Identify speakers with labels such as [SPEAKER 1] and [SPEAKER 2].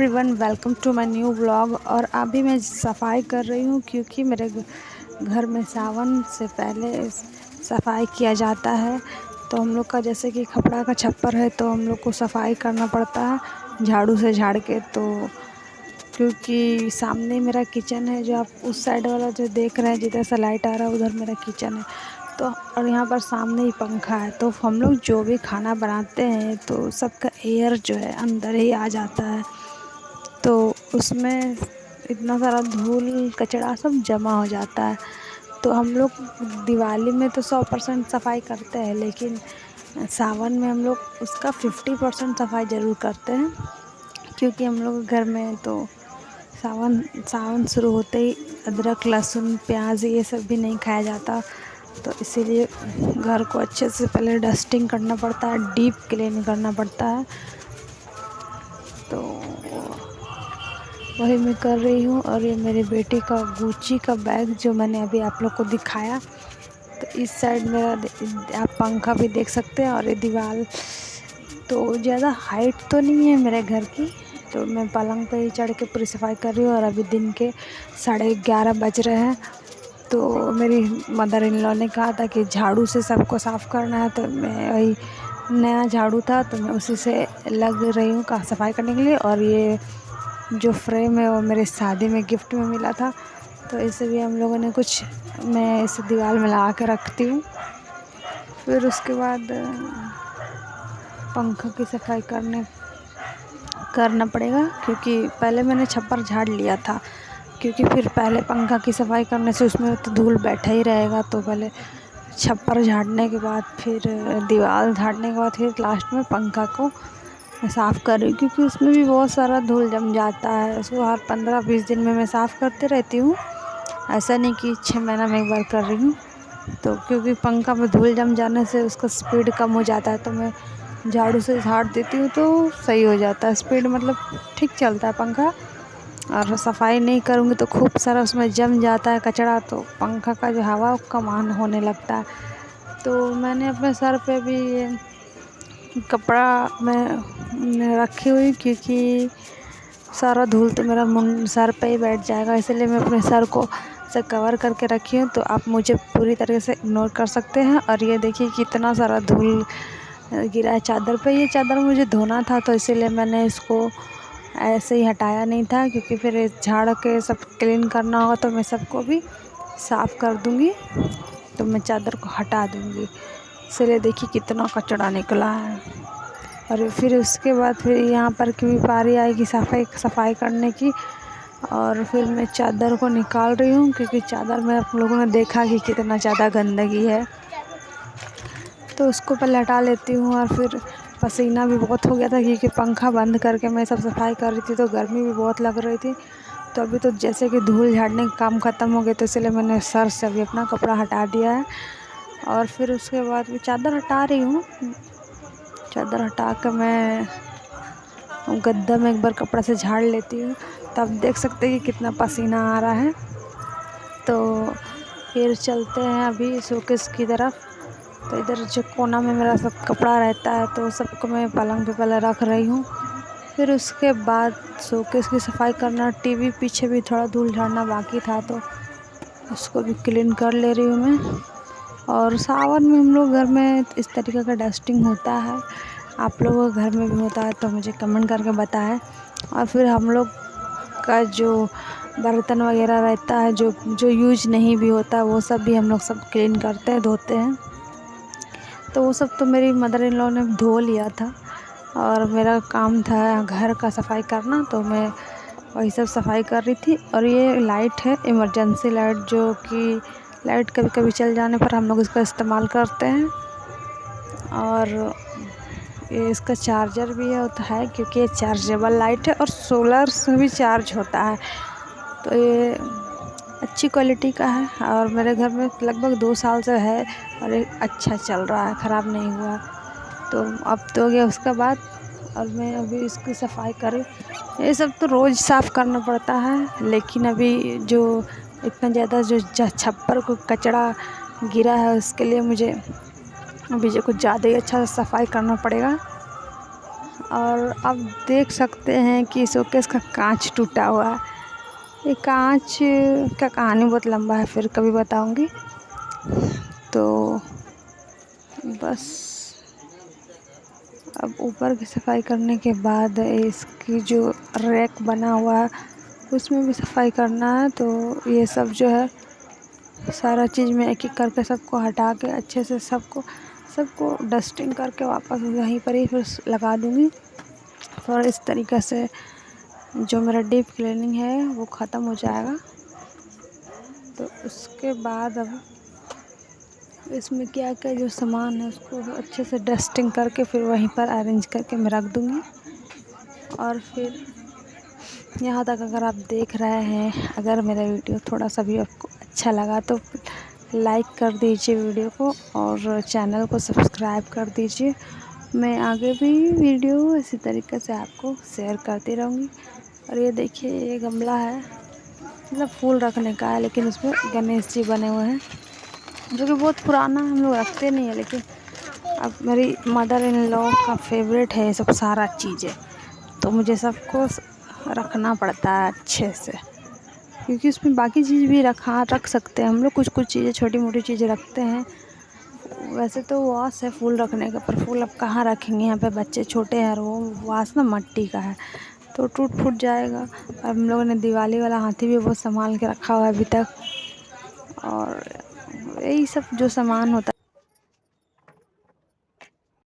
[SPEAKER 1] Everyone, welcome to my new vlog. और अभी मैं सफाई कर रही हूँ क्योंकि मेरे घर में सावन से पहले सफाई किया जाता है। तो हम लोग का जैसे कि कपड़ा का छप्पर है तो हम लोग को सफाई करना पड़ता है झाड़ू से झाड़ के। तो क्योंकि सामने मेरा किचन है, जो आप उस साइड वाला जो देख रहे हैं जिधर से लाइट आ रहा है उधर मेरा किचन है। तो और यहाँ पर सामने ही पंखा है, तो हम लोग जो भी खाना बनाते हैं तो सबका एयर जो है अंदर ही आ जाता है। तो उसमें इतना सारा धूल कचरा सब जमा हो जाता है। तो हम लोग दिवाली में तो 100% सफाई करते हैं, लेकिन सावन में हम लोग उसका 50% सफाई ज़रूर करते हैं। क्योंकि हम लोग घर में तो सावन सावन शुरू होते ही अदरक लहसुन प्याज ये सब भी नहीं खाया जाता। तो इसीलिए घर को अच्छे से पहले डस्टिंग करना पड़ता है, डीप क्लीन करना पड़ता है। तो वही मैं कर रही हूँ। और ये मेरे बेटे का गुच्ची का बैग जो मैंने अभी आप लोग को दिखाया। तो इस साइड मेरा आप पंखा भी देख सकते हैं। और ये दीवार तो ज़्यादा हाइट तो नहीं है मेरे घर की, तो मैं पलंग पे ही चढ़ के पूरी सफाई कर रही हूँ। और अभी दिन के 11:30 बज रहे हैं। तो मेरी मदर इन लॉ ने कहा था कि झाड़ू से सबको साफ़ करना है, तो मैं वही नया झाड़ू था तो मैं उसी से लग रही हूँ का सफाई करने के लिए। और ये जो फ्रेम है वो मेरे शादी में गिफ्ट में मिला था, तो इसे भी हम लोगों ने कुछ मैं इसे दीवार में लगा के रखती हूँ। फिर उसके बाद पंखा की सफाई करना पड़ेगा, क्योंकि पहले मैंने छप्पर झाड़ लिया था। क्योंकि फिर पहले पंखा की सफाई करने से उसमें तो धूल बैठा ही रहेगा, तो पहले छप्पर झाड़ने के बाद फिर दीवार झाड़ने के बाद फिर लास्ट में पंखा को साफ़ कर रही हूँ। क्योंकि उसमें भी बहुत सारा धूल जम जाता है, उसको हर 15-20 दिन में मैं साफ़ करते रहती हूँ। ऐसा नहीं कि 6 महीना में एक बार कर रही हूँ। तो क्योंकि पंखा में धूल जम जाने से उसका स्पीड कम हो जाता है, तो मैं झाड़ू से झाड़ देती हूँ तो सही हो जाता है स्पीड, मतलब ठीक चलता है पंखा। और सफाई नहीं करूँगी तो खूब सारा उसमें जम जाता है कचरा, तो पंखा का जो हवा कम ऑन होने लगता है। तो मैंने अपने सर पे भी ये कपड़ा मैं रखी हुई, क्योंकि सारा धूल तो मेरा सर पे ही बैठ जाएगा, इसलिए मैं अपने सर को से कवर करके रखी हूँ। तो आप मुझे पूरी तरह से इग्नोर कर सकते हैं। और ये देखिए कितना सारा धूल गिरा है चादर पे। ये चादर मुझे धोना था, तो इसीलिए मैंने इसको ऐसे ही हटाया नहीं था, क्योंकि फिर झाड़ के सब क्लीन करना होगा तो मैं सबको भी साफ़ कर दूँगी। तो मैं चादर को हटा दूँगी, इसलिए देखिए कितना कचरा निकला है। और फिर उसके बाद फिर यहाँ पर की भी पारी आएगी सफाई करने की। और फिर मैं चादर को निकाल रही हूँ, क्योंकि चादर में आप लोगों ने देखा कि कितना ज़्यादा गंदगी है, तो उसको पहले हटा लेती हूँ। और फिर पसीना भी बहुत हो गया था, क्योंकि पंखा बंद करके मैं सब सफाई कर रही थी, तो गर्मी भी बहुत लग रही थी। तो अभी तो जैसे कि धूल झाड़ने का काम ख़त्म हो गया, तो इसलिए मैंने सर से अभी अपना कपड़ा हटा दिया है। और फिर उसके बाद मैं चादर हटा रही हूँ। चादर हटा कर मैं गद्दा में एक बार कपड़ा से झाड़ लेती हूँ, तब देख सकते हैं कि कितना पसीना आ रहा है। तो फिर चलते हैं अभी शोकेस की तरफ। तो इधर जो कोना में मेरा सब कपड़ा रहता है, तो सबको मैं पलंग पे पहले रख रही हूँ। फिर उसके बाद शोकेस की सफाई करना, टीवी पीछे भी थोड़ा धूल झाड़ना बाकी था, तो उसको भी क्लीन कर ले रही हूँ मैं। और सावन में हम लोग घर में इस तरीके का डस्टिंग होता है। आप लोगों के घर में भी होता है तो मुझे कमेंट करके बताएं। और फिर हम लोग का जो बर्तन वगैरह रहता है, जो जो यूज नहीं भी होता, वो सब भी हम लोग सब क्लीन करते हैं, धोते हैं। तो वो सब तो मेरी मदर इन लॉ ने धो लिया था, और मेरा काम था घर का सफाई करना, तो मैं वही सब सफाई कर रही थी। और ये लाइट है इमरजेंसी लाइट, जो कि लाइट कभी कभी चल जाने पर हम लोग इसका इस्तेमाल करते हैं। और ये इसका चार्जर भी होता है, क्योंकि ये चार्जेबल लाइट है और सोलर से भी चार्ज होता है। तो ये अच्छी क्वालिटी का है, और मेरे घर में लगभग 2 साल से है, और ये अच्छा चल रहा है, ख़राब नहीं हुआ। तो अब तो हो गया उसका बाद। और मैं अभी इसकी सफाई कर, ये सब तो रोज़ साफ़ करना पड़ता है, लेकिन अभी जो इतना ज़्यादा जो छप्पर को कचरा गिरा है, उसके लिए मुझे अभी जो कुछ ज़्यादा ही अच्छा से सफाई करना पड़ेगा। और अब देख सकते हैं कि शोकेस का कांच टूटा हुआ है। ये कांच का कहानी बहुत लंबा है, फिर कभी बताऊंगी। तो बस अब ऊपर की सफाई करने के बाद इसकी जो रैक बना हुआ है उसमें भी सफाई करना है। तो ये सब जो है सारा चीज़ मैं एक एक करके सबको हटा के अच्छे से सबको डस्टिंग करके वापस वहीं पर ही फिर लगा दूँगी। और इस तरीक़े से जो मेरा डीप क्लीनिंग है वो ख़त्म हो जाएगा। तो उसके बाद अब इसमें क्या क्या जो सामान है उसको अच्छे से डस्टिंग करके फिर वहीं पर अरेंज करके मैं रख दूँगी। और फिर यहाँ तक अगर आप देख रहे हैं, अगर मेरा वीडियो थोड़ा सा भी आपको अच्छा लगा तो लाइक कर दीजिए वीडियो को और चैनल को सब्सक्राइब कर दीजिए। मैं आगे भी वीडियो इसी तरीके से आपको शेयर करती रहूँगी। और ये देखिए, ये गमला है, मतलब फूल रखने का है, लेकिन उसमें गणेश जी बने हुए हैं, जो कि बहुत पुराना हम लोग रखते नहीं है। लेकिन अब मेरी मदर इन लॉ का फेवरेट है ये सब सारा चीज़ें, तो मुझे सबको रखना पड़ता है अच्छे से, क्योंकि उसमें बाकी चीज़ भी रख सकते हैं हम लोग। कुछ कुछ चीज़ें, छोटी मोटी चीज़ें रखते हैं। वैसे तो वास है फूल रखने का, पर फूल अब कहाँ रखेंगे, यहाँ पे बच्चे छोटे हैं और वो वास ना मिट्टी का है तो टूट फूट जाएगा। और हम लोगों ने दिवाली वाला हाथी भी बहुत संभाल के रखा हुआ है अभी तक। और यही सब जो सामान होता है